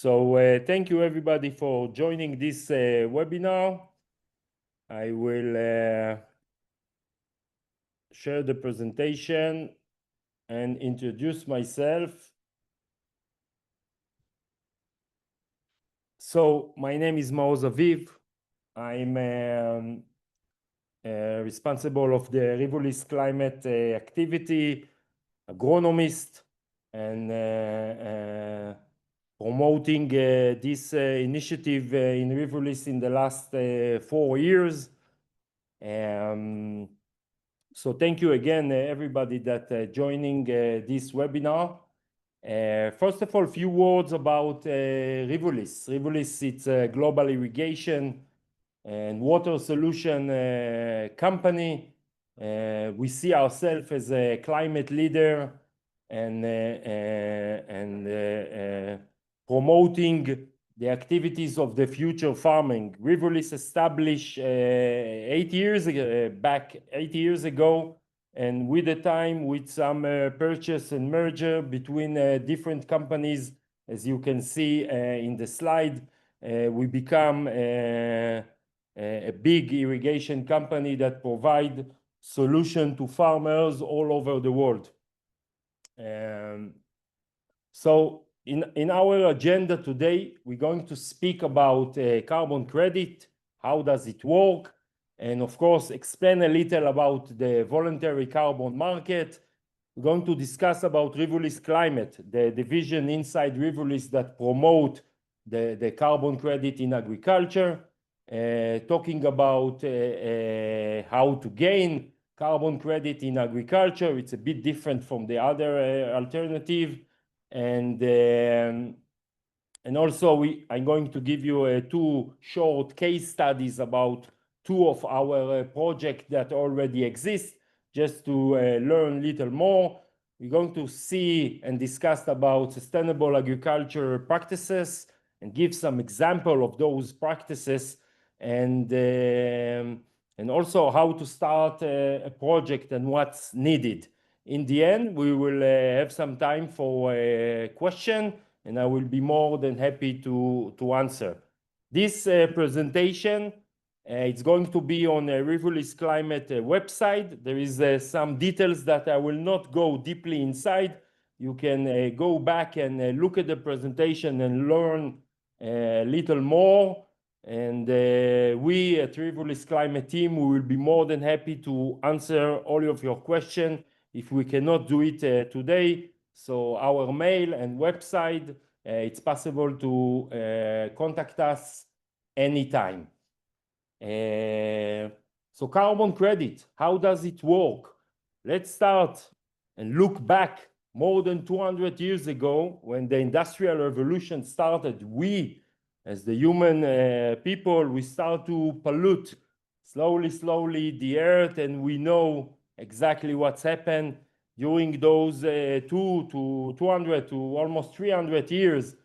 So thank you everybody for joining this webinar. I will share the presentation and introduce myself. So my name is Maoz Aviv. I'm responsible of the Rivulis climate activity, agronomist, and promoting this initiative in Rivulis in the last 4 years. So thank you again, everybody that joining this webinar. First of all, a few words about Rivulis. Rivulis, it's a global irrigation and water solution company. We see ourselves as a climate leader and promoting the activities of the future farming. Rivulis established 8 years ago, and with the time, with some purchase and merger between different companies, as you can see in the slide, we become a big irrigation company that provide solution to farmers all over the world. So in our agenda today, we're going to speak about carbon credit, how does it work, and of course, explain a little about the voluntary carbon market. We're going to discuss about Rivulis Climate, the division inside Rivulis that promote the carbon credit in agriculture, talking about how to gain carbon credit in agriculture. It's a bit different from the other alternative. And also I'm going to give you 2 short case studies about 2 of our projects that already exist, just to learn a little more. We're going to see and discuss about sustainable agriculture practices and give some example of those practices, and also how to start a project and what's needed. In the end, we will have some time for a question, and I will be more than happy to answer. This presentation, it's going to be on a Rivulis Climate website. There is some details that I will not go deeply inside. You can go back and look at the presentation and learn a little more. And we at Rivulis Climate team, we will be more than happy to answer all of your questions if we cannot do it today. So our mail and website, it's possible to contact us anytime. So carbon credit, how does it work? Let's start and look back more than 200 years ago when the Industrial Revolution started. We, as the human people, we start to pollute slowly the earth, and we know exactly what's happened during those 200 to almost 300 years.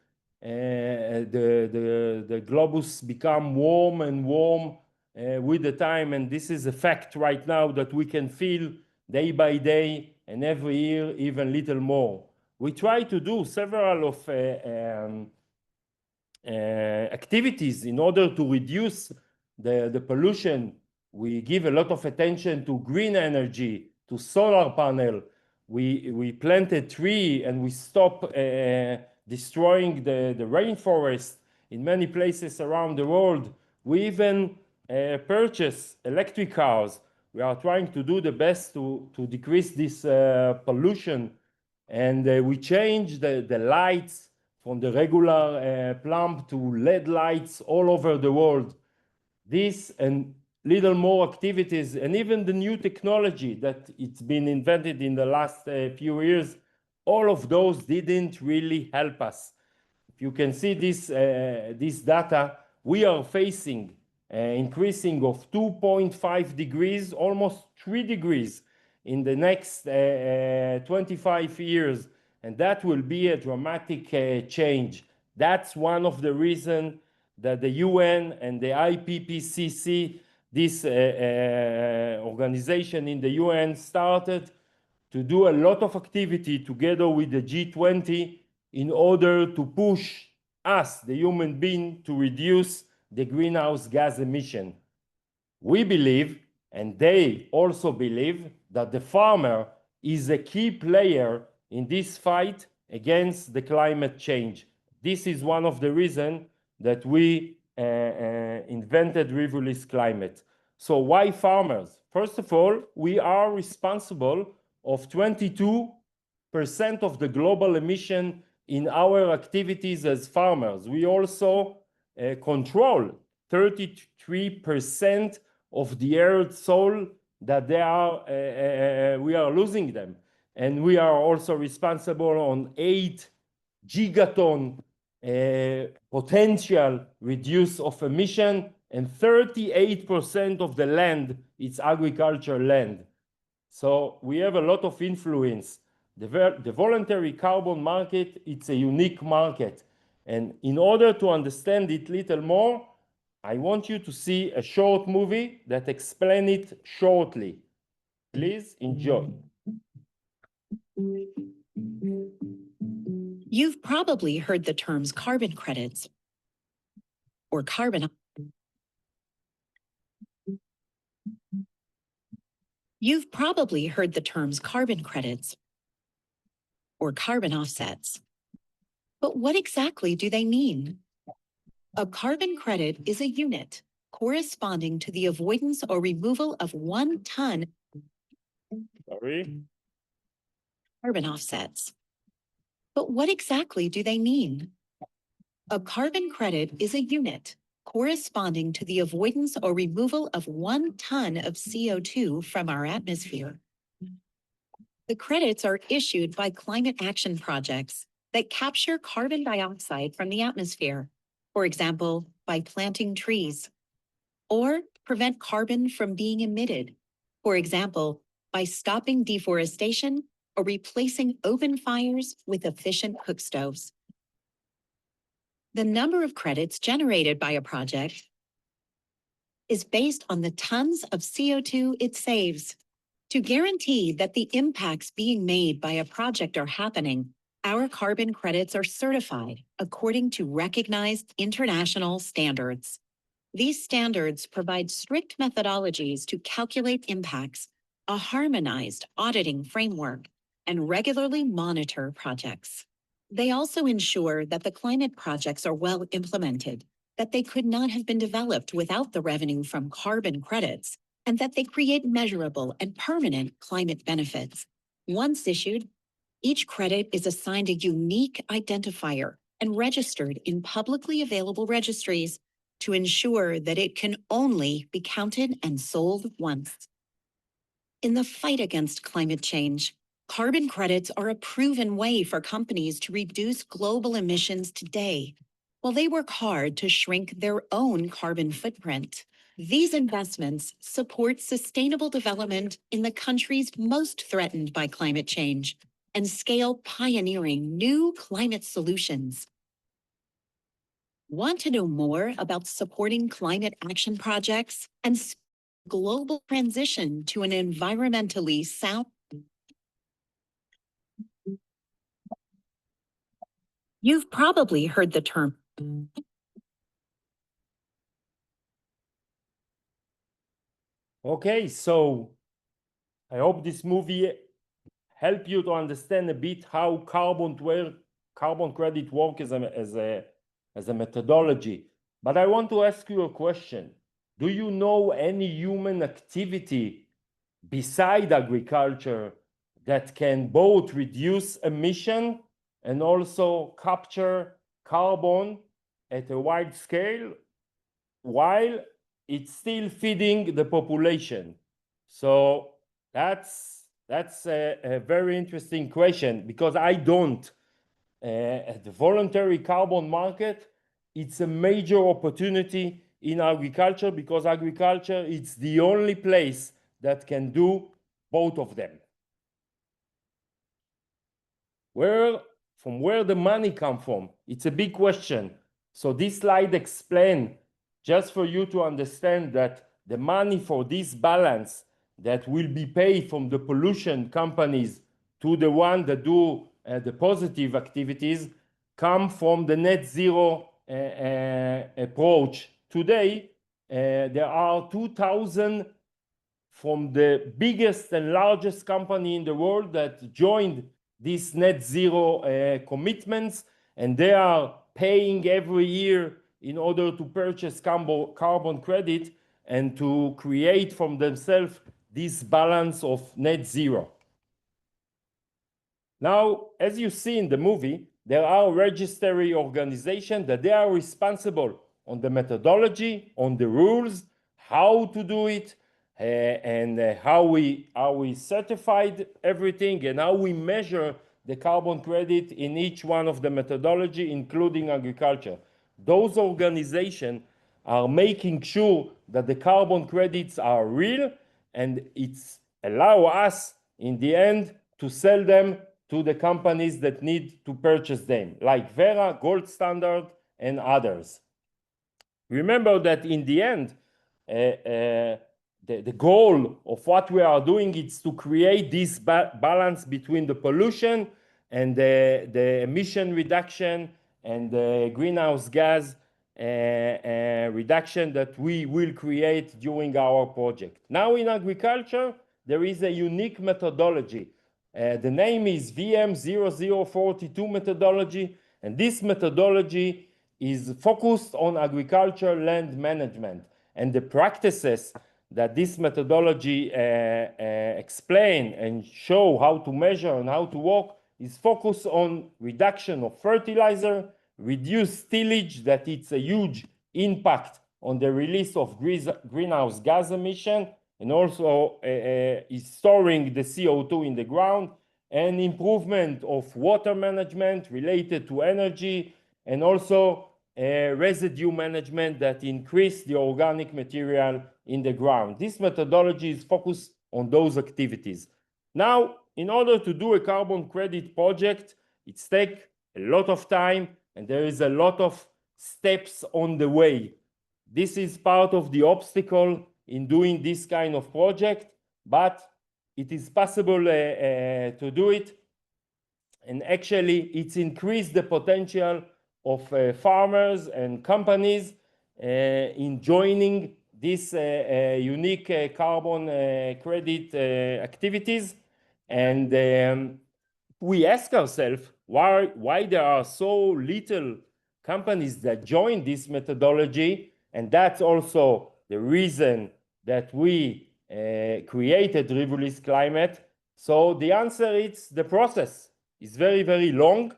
The globus become warm and warm with the time, and this is a fact right now that we can feel day by day, and every year even little more. We try to do several of activities in order to reduce the pollution. We give a lot of attention to green energy, to solar panel. We plant a tree and we stop destroying the rainforest in many places around the world. We even purchase electric cars. We are trying to do the best to decrease this pollution. And we change the lights from the regular lamp to LED lights all over the world. This and little more activities, and even the new technology that it's been invented in the last few years, all of those didn't really help us. If you can see this data, we are facing increasing of 2.5 degrees, almost 3 degrees in the next 25 years. And that will be a dramatic change. That's one of the reasons that the UN and the IPPCC, this organization in the UN, started to do a lot of activity together with the G20 in order to push us, the human being, to reduce the greenhouse gas emission. We believe, and they also believe, that the farmer is a key player in this fight against the climate change. This is one of the reasons that we invented Rivulis Climate. So why farmers? First of all, we are responsible of 22% of the global emission in our activities as farmers. We also control 33% of the earth's soil that we are losing them. And we are also responsible on 8 gigaton potential reduce of emission, and 38% of the land is agriculture land. So we have a lot of influence. The voluntary carbon market, it's a unique market. And in order to understand it a little more, I want you to see a short movie that explains it shortly. Please enjoy. You've probably heard the terms carbon credits or carbon. You've probably heard the terms carbon credits or carbon offsets. But what exactly do they mean? A carbon credit is a unit corresponding to the avoidance or removal of 1 ton carbon offsets. But what exactly do they mean? A carbon credit is a unit corresponding to the avoidance or removal of 1 ton of CO2 from our atmosphere. The credits are issued by climate action projects that capture carbon dioxide from the atmosphere, for example, by planting trees, or prevent carbon from being emitted, for example, by stopping deforestation or replacing open fires with efficient cook stoves. The number of credits generated by a project is based on the tons of CO2 it saves. To guarantee that the impacts being made by a project are happening, our carbon credits are certified according to recognized international standards. These standards provide strict methodologies to calculate impacts, a harmonized auditing framework, and regularly monitor projects. They also ensure that the climate projects are well implemented, that they could not have been developed without the revenue from carbon credits, and that they create measurable and permanent climate benefits. Once issued, each credit is assigned a unique identifier and registered in publicly available registries to ensure that it can only be counted and sold once. In the fight against climate change, carbon credits are a proven way for companies to reduce global emissions today, while they work hard to shrink their own carbon footprint. These investments support sustainable development in the countries most threatened by climate change and scale pioneering new climate solutions. Want to know more about supporting climate action projects and global transition to an environmentally sound? You've probably heard the term. Okay, so I hope this movie help you to understand a bit how carbon credit work as a methodology. But I want to ask you a question. Do you know any human activity beside agriculture that can both reduce emission and also capture carbon at a wide scale while it's still feeding the population? So that's a very interesting question, because I don't. The voluntary carbon market, it's a major opportunity in agriculture, because agriculture is the only place that can do both of them. From where the money come from? It's a big question. So this slide explains, just for you to understand, that the money for this balance that will be paid from the pollution companies to the one that do the positive activities, come from the net zero approach. Today, there are 2,000 from the biggest and largest company in the world that joined these net zero commitments, and they are paying every year in order to purchase carbon credit and to create from themselves this balance of net zero. Now, as you see in the movie, there are registry organizations that they are responsible on the methodology, on the rules, how to do it, and how we certified everything, and how we measure the carbon credit in each one of the methodology, including agriculture. Those organizations are making sure that the carbon credits are real, and it's allow us in the end to sell them to the companies that need to purchase them, like Vera, Gold Standard, and others. Remember that in the end, the goal of what we are doing is to create this balance between the pollution and the emission reduction and the greenhouse gas reduction that we will create during our project. Now in agriculture, there is a unique methodology. The name is VM0042 methodology, and this methodology is focused on agriculture land management, and the practices that this methodology explain and show how to measure and how to work is focused on reduction of fertilizer, reduced tillage, that it's a huge impact on the release of greenhouse gas emission, and also is storing the CO2 in the ground, and improvement of water management related to energy, and also residue management that increase the organic material in the ground. This methodology is focused on those activities. Now, in order to do a carbon credit project, it takes a lot of time, and there is a lot of steps on the way. This is part of the obstacle in doing this kind of project, but it is possible to do it. And actually, it's increased the potential of farmers and companies in joining this unique carbon credit activities. And we ask ourselves why there are so little companies that join this methodology, and that's also the reason that we created Rivulis Climate. So the answer is the process is very, very long,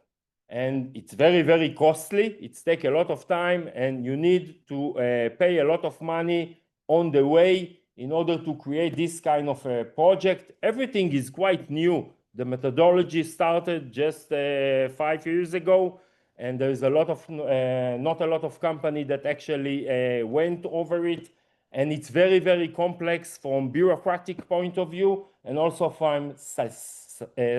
and it's very, very costly. It takes a lot of time, and you need to pay a lot of money on the way in order to create this kind of a project. Everything is quite new. The methodology started just 5 years ago, and there's a lot of not a lot of company that actually went over it. And it's very, very complex from bureaucratic point of view, and also from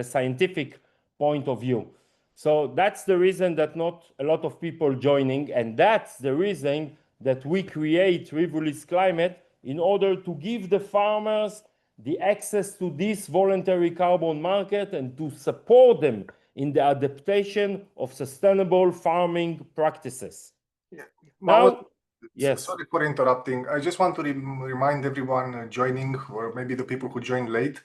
scientific point of view. So that's the reason that not a lot of people joining, and that's the reason that we create Rivulis Climate in order to give the farmers the access to this voluntary carbon market and to support them in the adaptation of sustainable farming practices. Yeah. Now, yes. Sorry for interrupting. I just want to remind everyone joining, or maybe the people who joined late,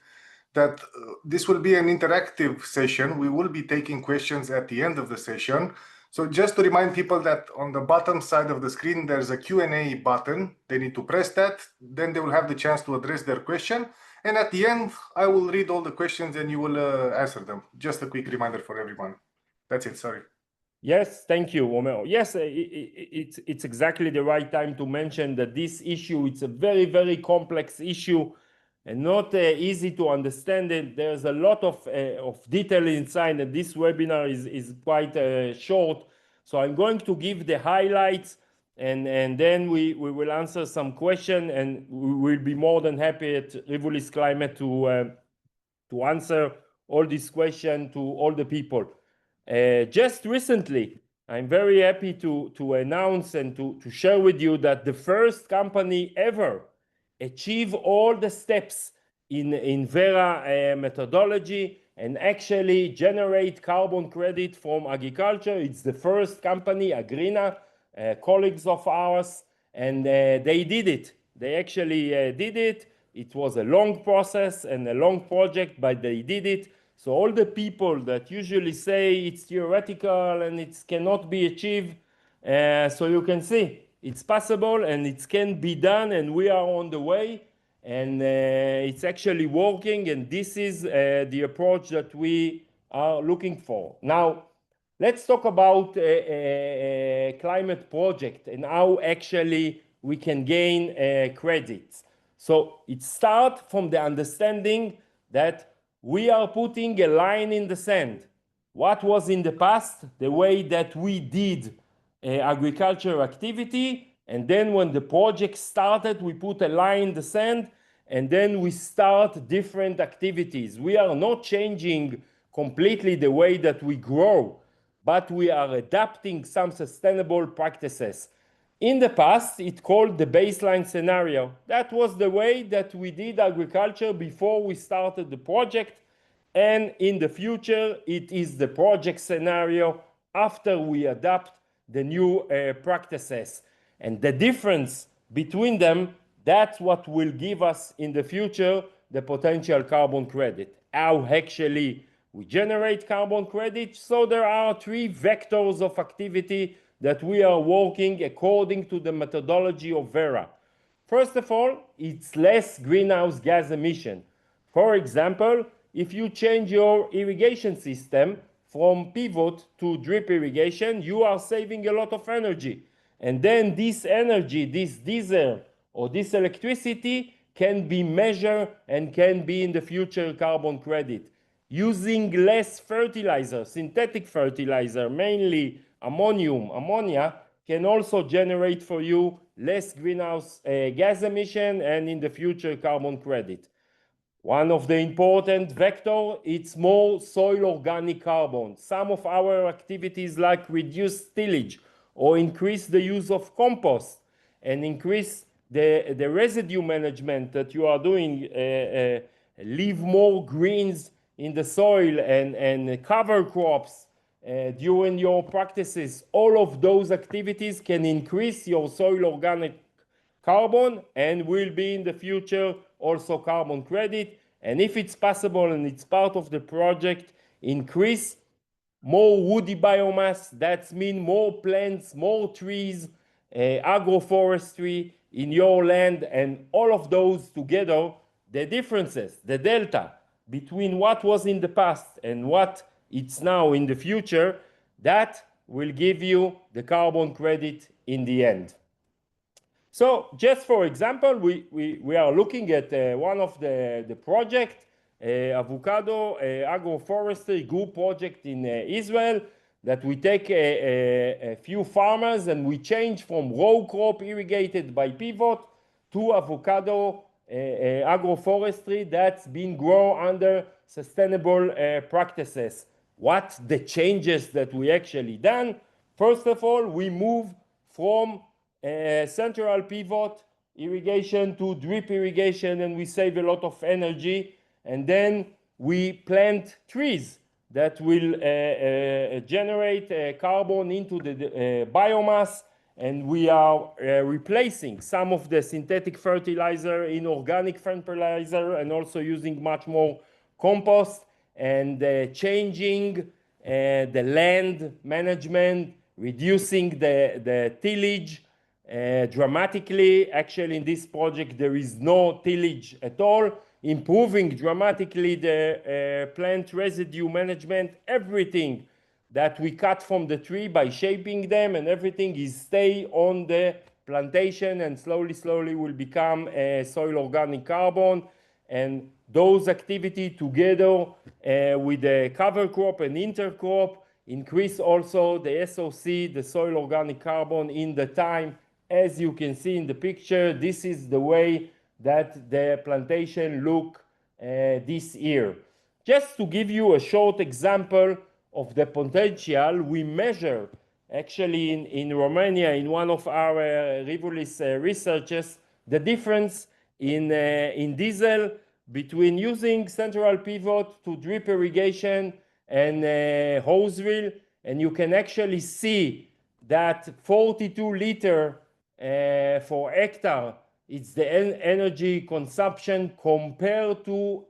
that this will be an interactive session. We will be taking questions at the end of the session. So just to remind people that on the bottom side of the screen, there's a Q&A button. They need to press that. Then they will have the chance to address their question. And at the end, I will read all the questions and you will answer them. Just a quick reminder for everyone. That's it, sorry. Yes, thank you, Romeo. Yes, it's exactly the right time to mention that this issue, it's a very, very complex issue and not easy to understand it. There's a lot of detail inside, and this webinar is quite short. So I'm going to give the highlights, and then we will answer some question, and we will be more than happy at Rivulis Climate to answer all these questions to all the people. Just recently, I'm very happy to announce and to share with you that the first company ever achieve all the steps in Vera methodology and actually generate carbon credit from agriculture. It's the first company, Agrina, colleagues of ours, and they did it. They actually did it. It was a long process and a long project, but they did it. So all the people that usually say it's theoretical and it cannot be achieved, so you can see it's possible and it can be done, and we are on the way, and it's actually working, and this is the approach that we are looking for. Now, let's talk about a climate project and how actually we can gain credits. So it starts from the understanding that we are putting a line in the sand. What was in the past, the way that we did agriculture activity, and then when the project started, we put a line in the sand, and then we start different activities. We are not changing completely the way that we grow, but we are adapting some sustainable practices. In the past, it's called the baseline scenario. That was the way that we did agriculture before we started the project. And in the future, it is the project scenario after we adapt the new practices. And the difference between them, that's what will give us in the future the potential carbon credit. How actually we generate carbon credit. So there are three vectors of activity that we are working according to the methodology of Vera. First of all, it's less greenhouse gas emission. For example, if you change your irrigation system from pivot to drip irrigation, you are saving a lot of energy. And then this energy, this diesel or this electricity can be measured and can be in the future carbon credit. Using less fertilizer, synthetic fertilizer, mainly ammonia, can also generate for you less greenhouse gas emission and in the future carbon credit. One of the important vectors, it's more soil organic carbon. Some of our activities like reduce tillage or increase the use of compost and increase the residue management that you are doing, leave more greens in the soil and cover crops during your practices. All of those activities can increase your soil organic carbon and will be in the future also carbon credit. And if it's possible and it's part of the project, increase more woody biomass. That means more plants, more trees, agroforestry in your land, and all of those together, the differences, the delta between what was in the past and what it's now in the future, that will give you the carbon credit in the end. So just for example, we are looking at one of the project, avocado agroforestry group project in Israel, that we take a few farmers and we change from row crop irrigated by pivot to avocado agroforestry that's been grown under sustainable practices. What the changes that we actually done? First of all, we move from central pivot irrigation to drip irrigation, and we save a lot of energy. And then we plant trees that will generate carbon into the biomass, and we are replacing some of the synthetic fertilizer in organic fertilizer and also using much more compost and changing the land management, reducing the tillage dramatically. Actually, in this project, there is no tillage at all, improving dramatically the plant residue management. Everything that we cut from the tree by shaping them and everything is stay on the plantation and slowly will become soil organic carbon. And those activities together with the cover crop and intercrop increase also the SOC, the soil organic carbon, in the time. As you can see in the picture, this is the way that the plantation look this year. Just to give you a short example of the potential, we measure actually in Romania, in one of our Rivulis researches, the difference in diesel between using central pivot to drip irrigation and hose reel, and you can actually see that 42 liter for hectare, it's the energy consumption compared to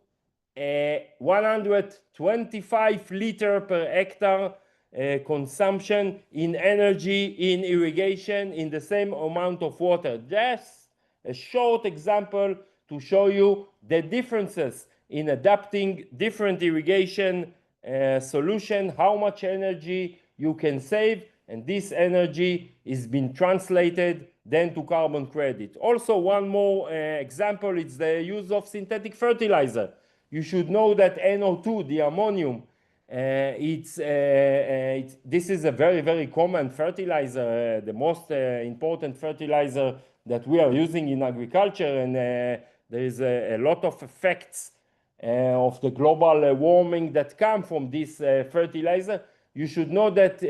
125 liter per hectare consumption in energy in irrigation in the same amount of water. Just a short example to show you the differences in adapting different irrigation solution, how much energy you can save, and this energy is being translated then to carbon credit. Also, one more example, it's the use of synthetic fertilizer. You should know that NO2, the ammonium, this is a very, very common fertilizer, the most important fertilizer that we are using in agriculture, and there is a lot of effects of the global warming that come from this fertilizer. You should know that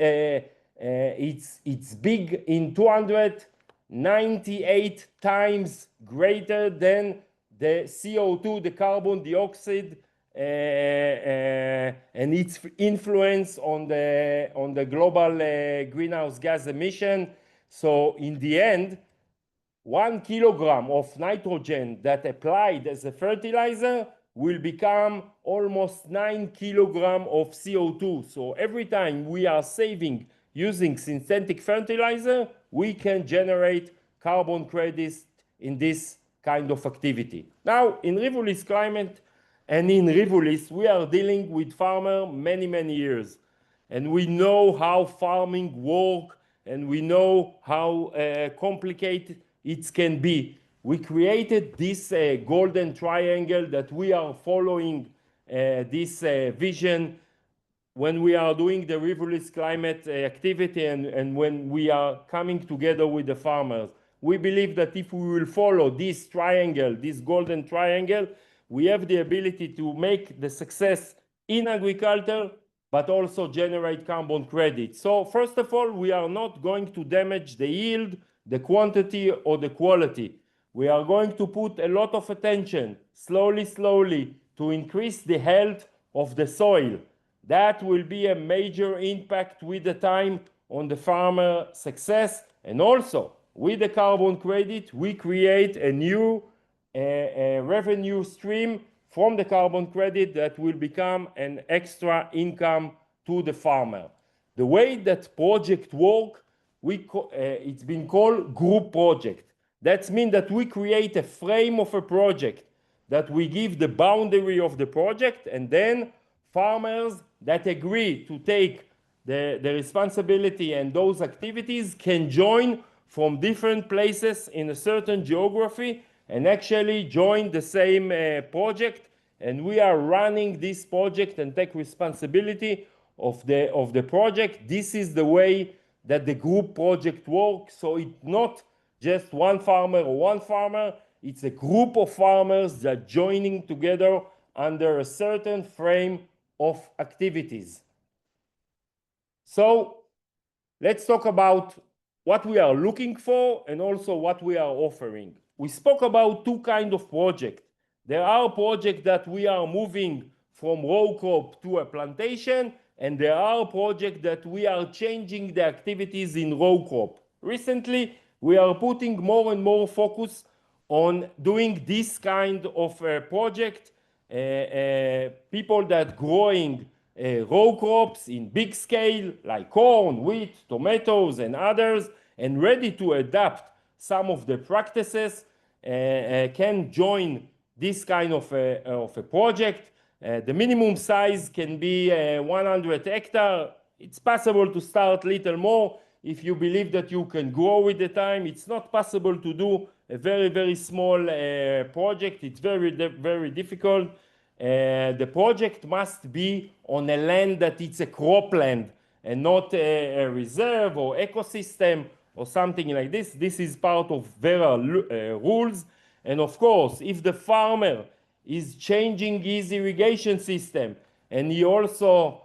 it's big in 298 times greater than the CO2, the carbon dioxide, and its influence on the global greenhouse gas emission. So in the end, 1 kilogram of nitrogen that applied as a fertilizer will become almost 9 kilograms of CO2. So every time we are saving using synthetic fertilizer, we can generate carbon credits in this kind of activity. Now, in Rivulis climate and in Rivulis, we are dealing with farmers many, many years. And we know how farming works, and we know how complicated it can be. We created this golden triangle that we are following this vision when we are doing the Rivulis climate activity and when we are coming together with the farmers. We believe that if we will follow this triangle, this golden triangle, we have the ability to make the success in agriculture, but also generate carbon credit. So first of all, we are not going to damage the yield, the quantity, or the quality. We are going to put a lot of attention, slowly, to increase the health of the soil. That will be a major impact with the time on the farmer success. And also, with the carbon credit, we create a new revenue stream from the carbon credit that will become an extra income to the farmer. The way that project work, it's been called group project. That means that we create a frame of a project, that we give the boundary of the project, and then farmers that agree to take the responsibility and those activities can join from different places in a certain geography and actually join the same project. And we are running this project and take responsibility of the project. This is the way that the group project works. So it's not just one farmer or one farmer, it's a group of farmers that are joining together under a certain frame of activities. So let's talk about what we are looking for and also what we are offering. We spoke about two kinds of projects. There are projects that we are moving from row crop to a plantation, and there are projects that we are changing the activities in row crop. Recently, we are putting more and more focus on doing this kind of project. People that growing row crops in big scale, like corn, wheat, tomatoes, and others, and ready to adapt some of the practices, can join this kind of a project. The minimum size can be 100 hectares. It's possible to start little more if you believe that you can grow with the time. It's not possible to do a very, very small project. It's very, very difficult. The project must be on a land that it's a cropland and not a reserve or ecosystem or something like this. This is part of Vera rules. And of course, if the farmer is changing his irrigation system and he also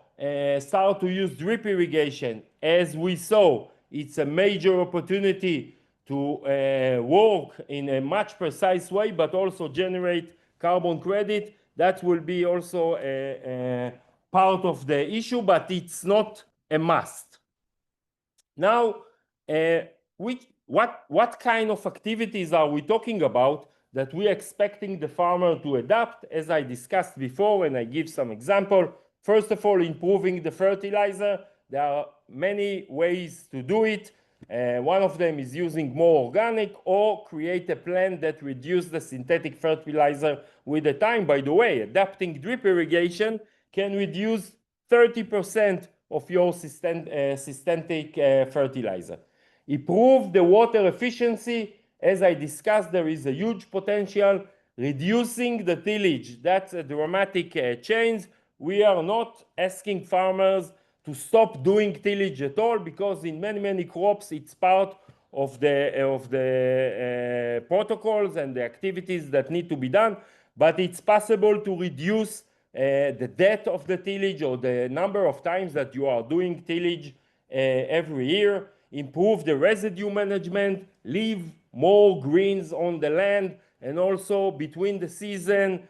start to use drip irrigation, as we saw, it's a major opportunity to work in a much precise way, but also generate carbon credit. That will be also a part of the issue, but it's not a must. Now, what kind of activities are we talking about that we are expecting the farmer to adapt? As I discussed before, and I give some example. First of all, improving the fertilizer. There are many ways to do it. One of them is using more organic or create a plan that reduces the synthetic fertilizer with the time. By the way, adapting drip irrigation can reduce 30% of your synthetic fertilizer. Improve the water efficiency. As I discussed, there is a huge potential. Reducing the tillage, that's a dramatic change. We are not asking farmers to stop doing tillage at all, because in many crops it's part of the protocols and the activities that need to be done. But it's possible to reduce the depth of the tillage or the number of times that you are doing tillage every year. Improve the residue management, leave more greens on the land, and also between the season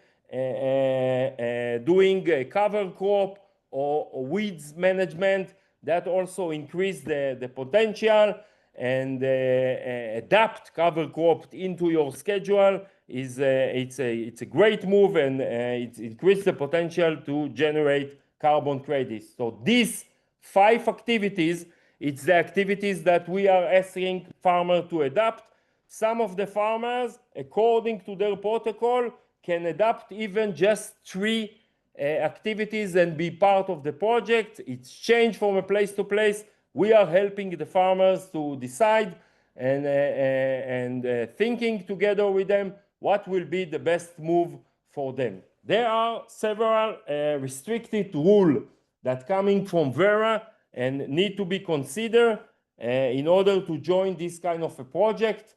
doing a cover crop or weeds management. That also increase the potential, and adapt cover crop into your schedule is it's a great move, and it increases the potential to generate carbon credits. So these 5 activities, it's the activities that we are asking farmers to adapt. Some of the farmers, according to their protocol, can adapt even just 3 activities and be part of the project. It's changed from a place to place. We are helping the farmers to decide and thinking together with them what will be the best move for them. There are several restricted rules that coming from Vera and need to be considered in order to join this kind of a project.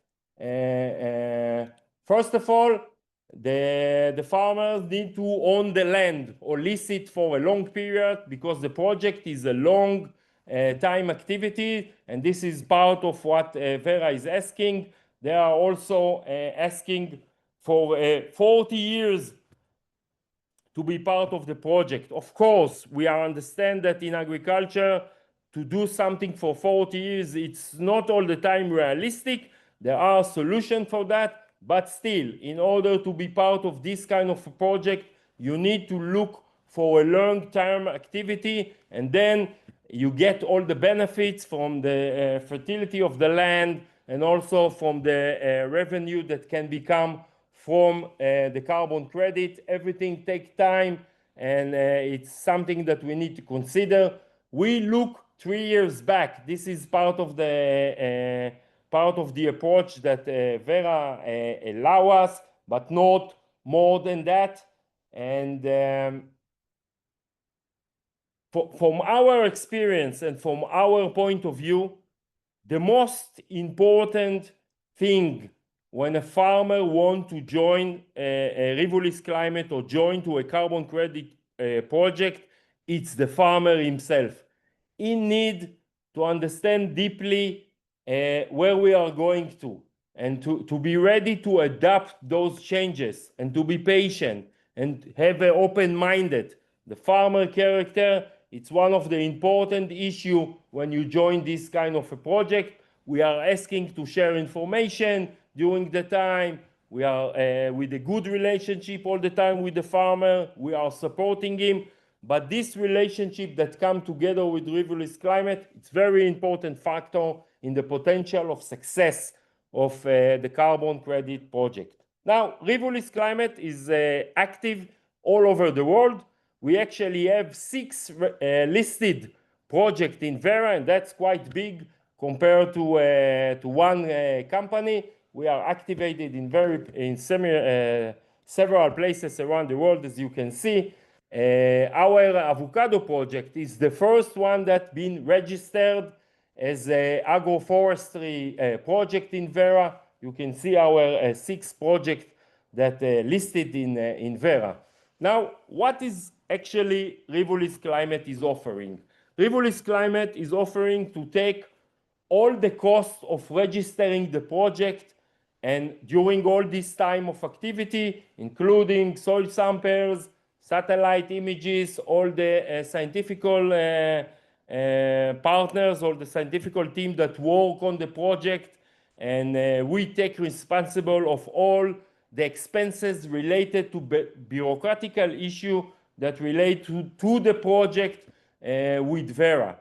First of all, the farmers need to own the land or lease it for a long period, because the project is a long time activity, and this is part of what Vera is asking. They are also asking for 40 years to be part of the project. Of course, we understand that in agriculture, to do something for 40 years, it's not all the time realistic. There are solutions for that. But still, in order to be part of this kind of a project, you need to look for a long-term activity, and then you get all the benefits from the fertility of the land, and also from the revenue that can become from the carbon credit. Everything takes time, and it's something that we need to consider. We look 3 years back. This is part of the approach that Vera allow us, but not more than that. And from our experience and from our point of view, the most important thing when a farmer wants to join a Rivulis Climate or join to a carbon credit project, it's the farmer himself. He needs to understand deeply where we are going to, and to be ready to adapt those changes, and to be patient and have an open-minded. The farmer character, it's one of the important issues when you join this kind of a project. We are asking to share information during the time. We are with a good relationship all the time with the farmer. We are supporting him. But this relationship that comes together with Rivulis Climate, it's a very important factor in the potential of success of the carbon credit project. Now, Rivulis Climate is active all over the world. We actually have 6 listed projects in Vera, and that's quite big compared to one company. We are activated in several places around the world, as you can see. Our avocado project is the first one that's been registered as an agroforestry project in Vera. You can see our 6 projects that listed in Vera. Now, what is actually Rivulis Climate is offering? Rivulis Climate is offering to take all the costs of registering the project And during all this time of activity, including soil samples, satellite images, all the scientific partners, all the scientific team that work on the project, and we take responsible of all the expenses related to bureaucratical issue that relate to the project with Vera.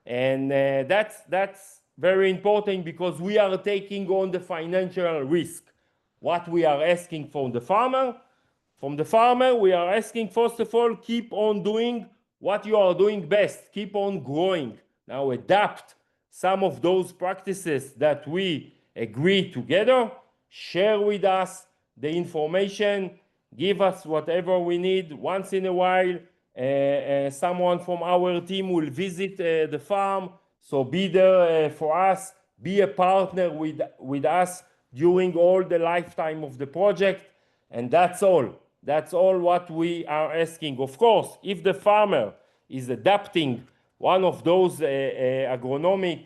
And that's very important because we are taking on the financial risk. What we are asking from the farmer, we are asking, first of all, keep on doing what you are doing best. Keep on growing. Now adapt some of those practices that we agree together. Share with us the information. Give us whatever we need. Once in a while, someone from our team will visit the farm. So be there for us. Be a partner with us during all the lifetime of the project. And that's all. That's all what we are asking. Of course, if the farmer is adapting one of those agronomic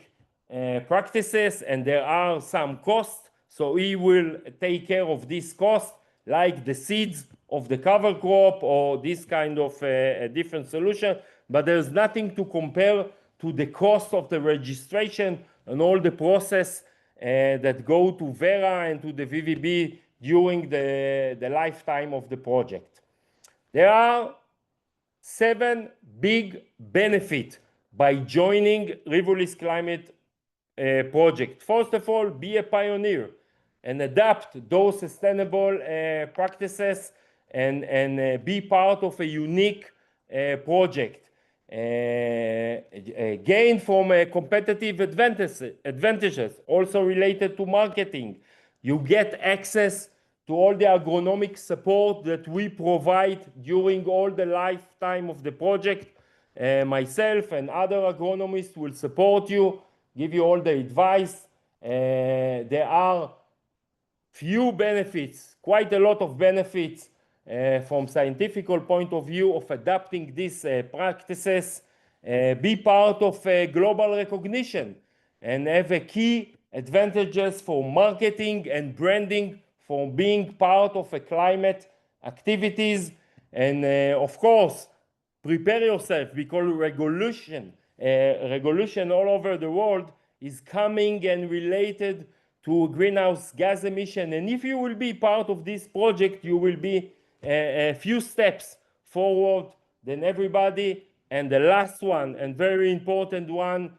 practices and there are some costs, so he will take care of this cost, like the seeds of the cover crop or this kind of a different solution. But there's nothing to compare to the cost of the registration and all the process that go to Vera and to the VVB during the lifetime of the project. There are 7 big benefits by joining Rivulis Climate project. First of all, be a pioneer and adapt those sustainable practices and be part of a unique project. Gain from competitive advantages also related to marketing. You get access to all the agronomic support that we provide during all the lifetime of the project. Myself and other agronomists will support you, give you all the advice. There are few benefits, quite a lot of benefits from scientific point of view of adapting these practices. Be part of global recognition and have a key advantages for marketing and branding from being part of a climate activities. And of course, prepare yourself because regulation all over the world is coming and related to greenhouse gas emission. And if you will be part of this project, you will be a few steps forward than everybody. And the last one, and very important one,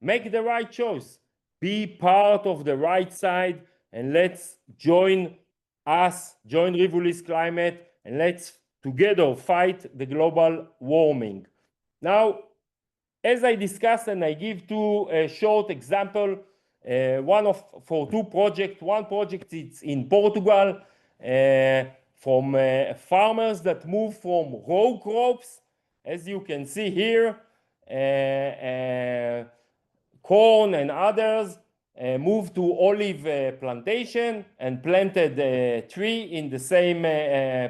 make the right choice. Be part of the right side, and let's join Rivulis Climate, and let's together fight the global warming. Now, as I discussed, and I give 2 short examples, for 2 projects. One project is in Portugal, from farmers that move from row crops, as you can see here, corn and others, moved to olive plantation and planted a tree in the same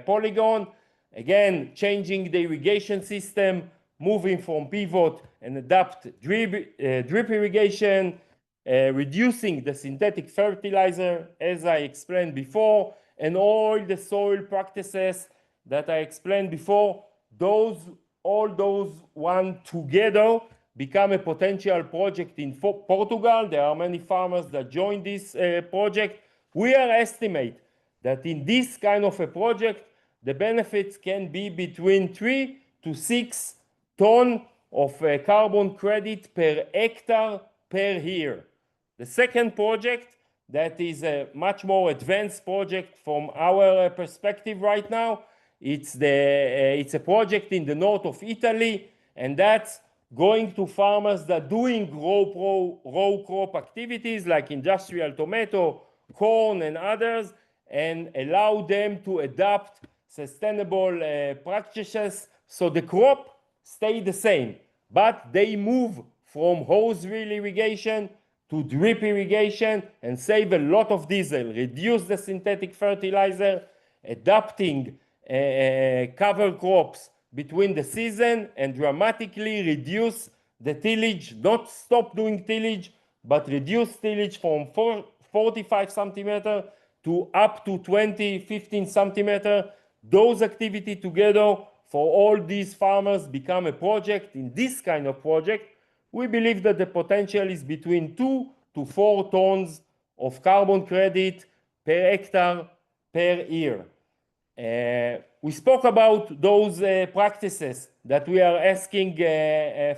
polygon. Again, changing the irrigation system, moving from pivot and adapt drip irrigation, reducing the synthetic fertilizer, as I explained before, and all the soil practices that I explained before. All those one together become a potential project in Portugal. There are many farmers that join this project. We are estimate that in this kind of a project, the benefits can be between 3 to 6 tons of carbon credit per hectare per year. The second project, that is a much more advanced project from our perspective right now. It's a project in the north of Italy, and that's going to farmers that are doing row crop activities like industrial tomato, corn, and others, and allow them to adapt sustainable practices so the crop stay the same, but they move from hose reel irrigation to drip irrigation and save a lot of diesel, reduce the synthetic fertilizer, adapting cover crops between the season, and dramatically reduce the tillage, not stop doing tillage, but reduce tillage from 45 centimeter to up to 20, 15 centimeter. Those activities together for all these farmers become a project. In this kind of project, we believe that the potential is between 2 to 4 tons of carbon credit per hectare per year. We spoke about those practices that we are asking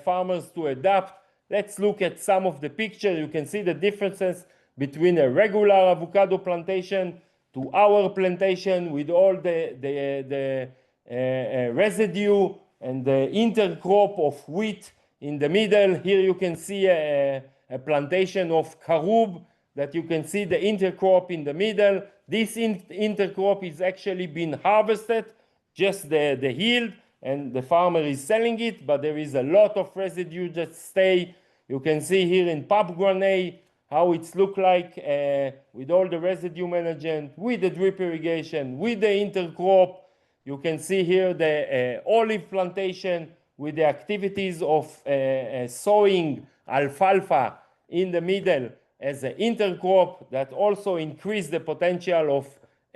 farmers to adopt. Let's look at some of the pictures. You can see the differences between a regular avocado plantation to our plantation with all the residue and the intercrop of wheat in the middle. Here you can see a plantation of carob that you can see the intercrop in the middle. This intercrop is actually been harvested, just the yield, and the farmer is selling it, but there is a lot of residue that stay. You can see here in pomegranate how it's look like with all the residue management, with the drip irrigation, with the intercrop. You can see here the olive plantation with the activities of sowing alfalfa in the middle as an intercrop that also increase the potential of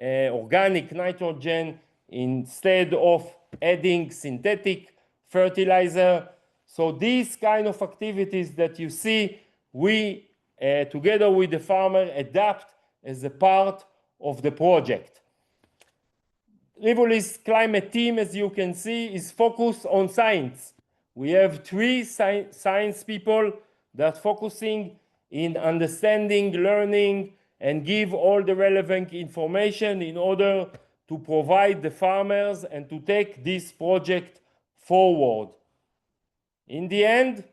organic nitrogen instead of adding synthetic fertilizer. So these kind of activities that you see, we together with the farmer adapt as a part of the project. Rivulis climate team, as you can see, is focused on science. We have 3 science people that focusing in understanding, learning, and give all the relevant information in order to provide the farmers and to take this project forward. In the end,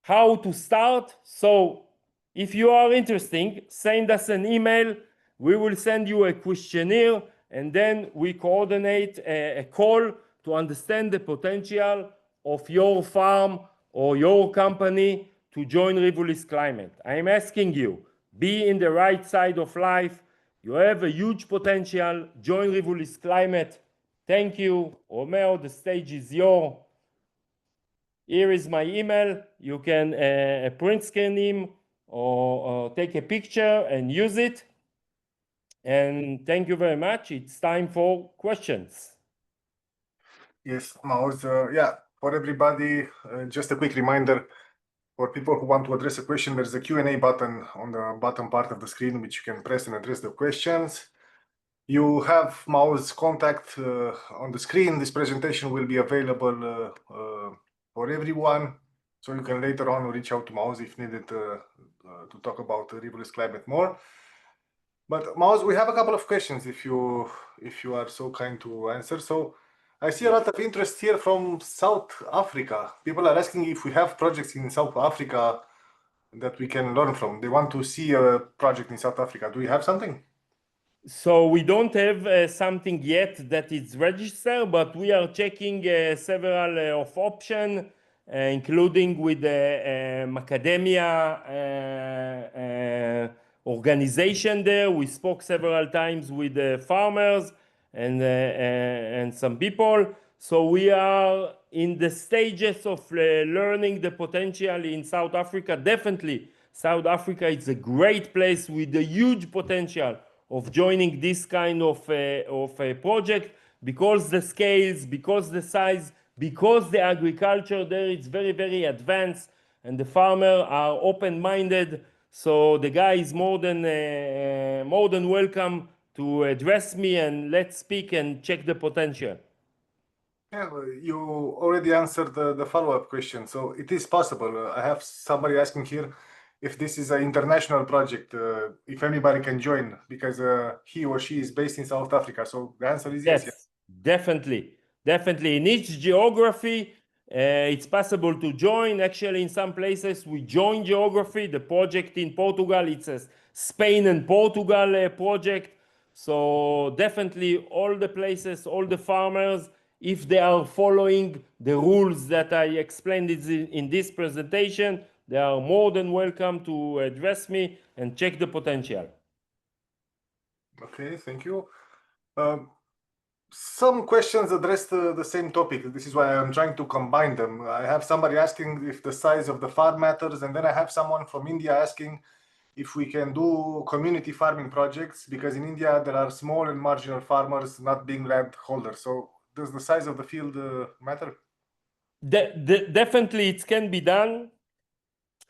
how to start? So if you are interested, send us an email. We will send you a questionnaire, and then we coordinate a call to understand the potential of your farm or your company to join Rivulis Climate. I am asking you, be in the right side of life. You have a huge potential. Join Rivulis Climate. Thank you. Romeo, the stage is yours. Here is my email. You can print scan him or take a picture and use it. And thank you very much. It's time for questions. Yes, Maoz. Yeah, for everybody, just a quick reminder for people who want to address a question, there's a Q&A button on the bottom part of the screen, which you can press and address the questions. You have Maoz's contact on the screen. This presentation will be available for everyone, so you can later on reach out to Maoz if needed to talk about Rivulis Climate more. But Maoz, we have a couple of questions if you are so kind to answer. So I see a lot of interest here from South Africa. People are asking if we have projects in South Africa that we can learn from. They want to see a project in South Africa. Do we have something? So we don't have something yet that is registered, but we are checking several of options, including with the macadamia organization there. We spoke several times with the farmers and some people. So we are in the stages of learning the potential in South Africa. Definitely, South Africa is a great place with a huge potential of joining this kind of a project, because the scales, because the size, because the agriculture there is very, very advanced, and the farmer are open-minded. So the guy is more than welcome to address me, and let's speak and check the potential. Yeah, you already answered the follow-up question. So it is possible. I have somebody asking here if this is an international project, if anybody can join, because he or she is based in South Africa. So the answer is yes. Yes, definitely. Definitely. In each geography, it's possible to join. Actually, in some places, we join geography. The project in Portugal, it's a Spain and Portugal project. So definitely all the places, all the farmers, if they are following the rules that I explained in this presentation, they are more than welcome to address me and check the potential. Okay, thank you. Some questions address the same topic. This is why I'm trying to combine them. I have somebody asking if the size of the farm matters, and then I have someone from India asking if we can do community farming projects, because in India there are small and marginal farmers not being landholders. So does the size of the field matter? Definitely it can be done.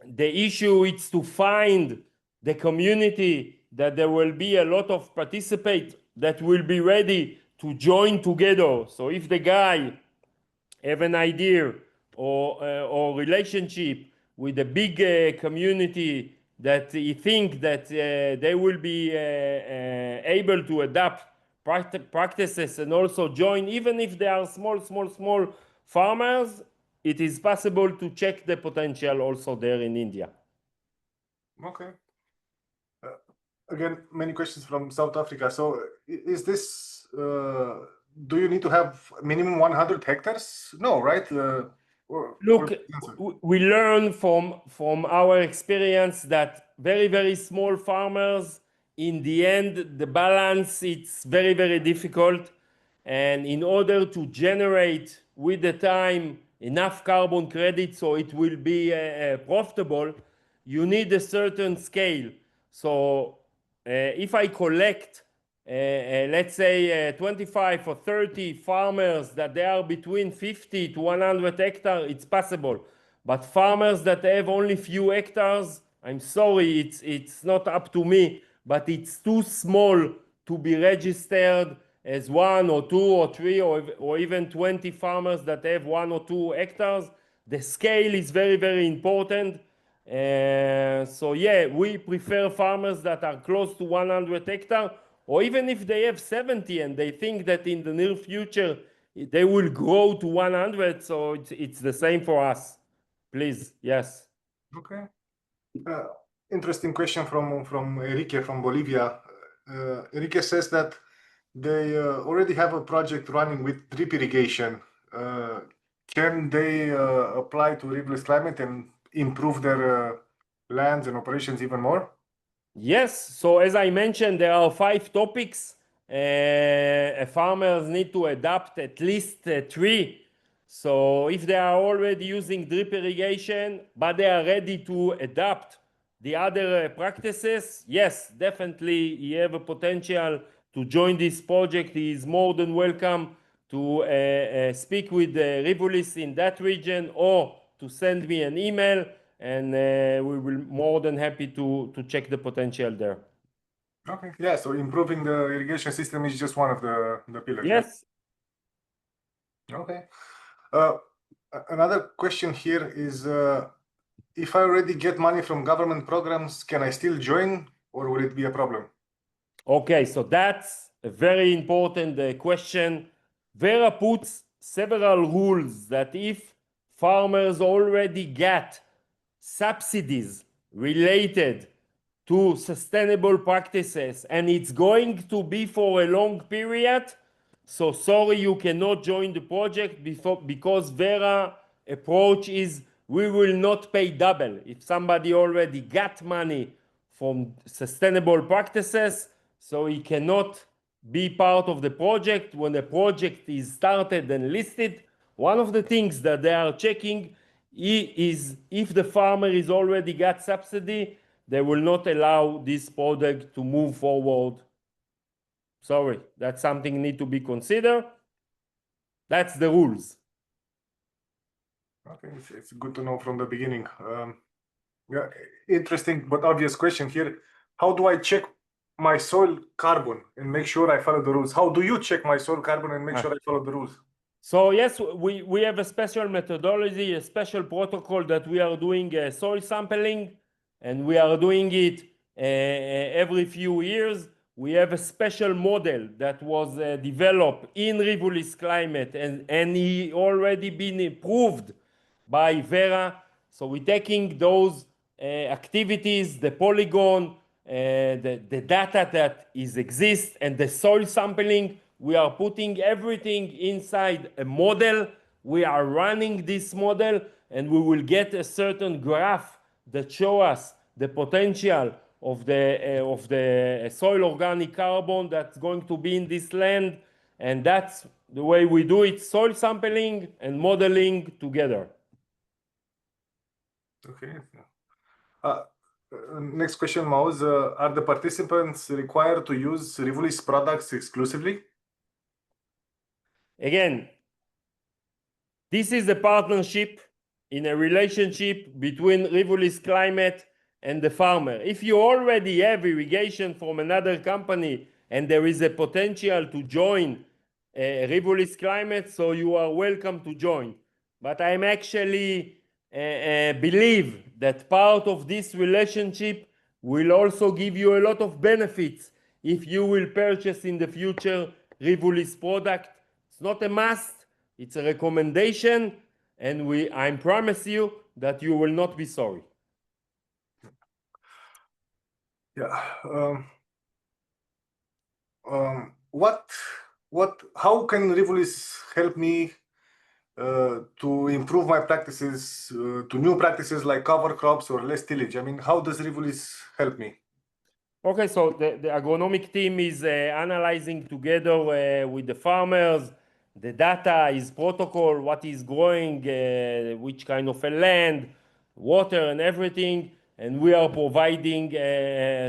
The issue is to find the community that there will be a lot of participate that will be ready to join together. So if the guy have an idea or relationship with a big community that he think that they will be able to adapt practices and also join, even if they are small farmers, it is possible to check the potential also there in India. Okay. Again, many questions from South Africa. So is this, do you need to have minimum 100 hectares? No, right? Look, we learn from our experience that very small farmers, in the end, the balance, it's very difficult. And in order to generate with the time enough carbon credit so it will be profitable, you need a certain scale. So if I collect let's say 25 or 30 farmers that they are between 50 to 100 hectares, it's possible. But farmers that have only few hectares, I'm sorry, it's not up to me, but it's too small to be registered as 1 or 2 or 3 or even 20 farmers that have 1 or 2 hectares. The scale is very important. So yeah, we prefer farmers that are close to 100 hectares, or even if they have 70 and they think that in the near future they will grow to 100, so it's the same for us. Please, yes. Okay. Interesting question from Enrique from Bolivia. Enrique says that they already have a project running with drip irrigation. Can they apply to Rivulis climate and improve their lands and operations even more? Yes, so as I mentioned, there are 5 topics. Farmers need to adapt at least 3. So if they are already using drip irrigation, but they are ready to adapt the other practices, yes, definitely you have a potential to join this project. He is more than welcome to speak with Rivulis in that region or to send me an email, and we will more than happy to check the potential there. Okay, yeah, so improving the irrigation system is just one of the pillars. Yes. Yeah? Okay. Another question here is, if I already get money from government programs, can I still join, or will it be a problem? Okay, so that's a very important question. Vera puts several rules that if farmers already get subsidies related to sustainable practices and it's going to be for a long period, so sorry, you cannot join the project because Vera approach is we will not pay double. If somebody already got money from sustainable practices, so he cannot be part of the project. When the project is started and listed, one of the things that they are checking is if the farmer is already got subsidy, they will not allow this project to move forward. Sorry, that's something need to be considered. That's the rules. Okay, it's good to know from the beginning. Yeah, interesting but obvious question here. How do I check my soil carbon and make sure I follow the rules? How do you check my soil carbon and make sure I follow the rules? So yes, we have a special methodology, a special protocol that we are doing soil sampling, and we are doing it every few years. We have a special model that was developed in Rivulis climate, and he already been approved by Vera. So we're taking those activities, the polygon, the data that exists, and the soil sampling. We are putting everything inside a model. We are running this model, and we will get a certain graph that show us the potential of the soil organic carbon that's going to be in this land. And that's the way we do it, soil sampling and modeling together. Okay. Next question, Maoz. Are the participants required to use Rivulis products exclusively? Again, this is a partnership in a relationship between Rivulis Climate and the farmer. If you already have irrigation from another company and there is a potential to join Rivulis Climate, so you are welcome to join. But I'm actually believe that part of this relationship will also give you a lot of benefits if you will purchase in the future Rivulis product. It's not a must, it's a recommendation, and I promise you that you will not be sorry. Yeah. How can Rivulis help me to improve my practices to new practices like cover crops or less tillage? I mean, how does Rivulis help me? Okay, so the agronomic team is analyzing together with the farmers the data, is protocol, what is growing, which kind of a land, water and everything, and we are providing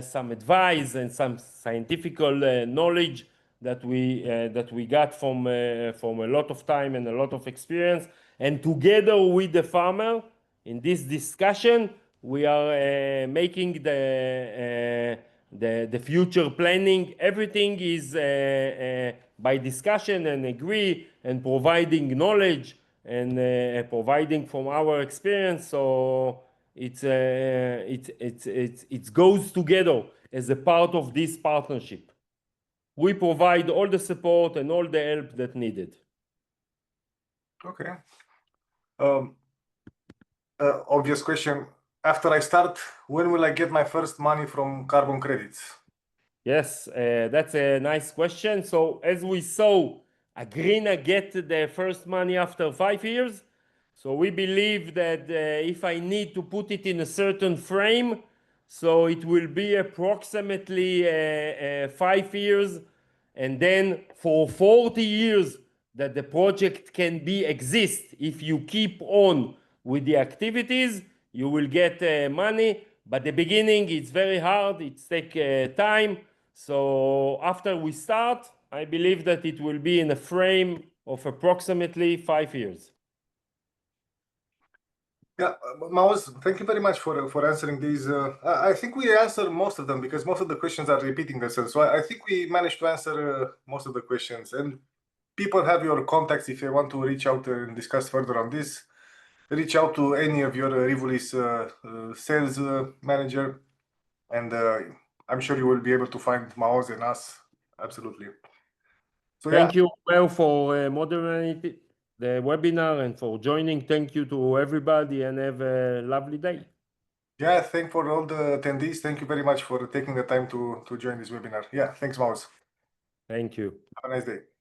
some advice and some scientific knowledge that we got from a lot of time and a lot of experience. And together with the farmer, in this discussion, we are making the future planning. Everything is by discussion and agree and providing knowledge and providing from our experience. So it goes together as a part of this partnership. We provide all the support and all the help that needed. Okay. Obvious question. After I start, when will I get my first money from carbon credits? Yes, that's a nice question. So as we saw, Agrina get the first money after 5 years. So we believe that if I need to put it in a certain frame, so it will be approximately 5 years, and then for 40 years that the project can exist. If you keep on with the activities, you will get money. But the beginning, it's very hard. It takes time. So after we start, I believe that it will be in a frame of approximately 5 years. Yeah, Maoz, thank you very much for answering these. I think we answered most of them because most of the questions are repeating themselves. So I think we managed to answer most of the questions. And people have your contacts if they want to reach out and discuss further on this. Reach out to any of your Rivulis sales manager, and I'm sure you will be able to find Maoz and us. Absolutely. So Thank you well for moderating the webinar and for joining. Thank you to everybody and have a lovely day. Yeah, thank for all the attendees. Thank you very much for taking the time to join this webinar. Yeah, thanks, Maoz. Thank you. Have a nice day.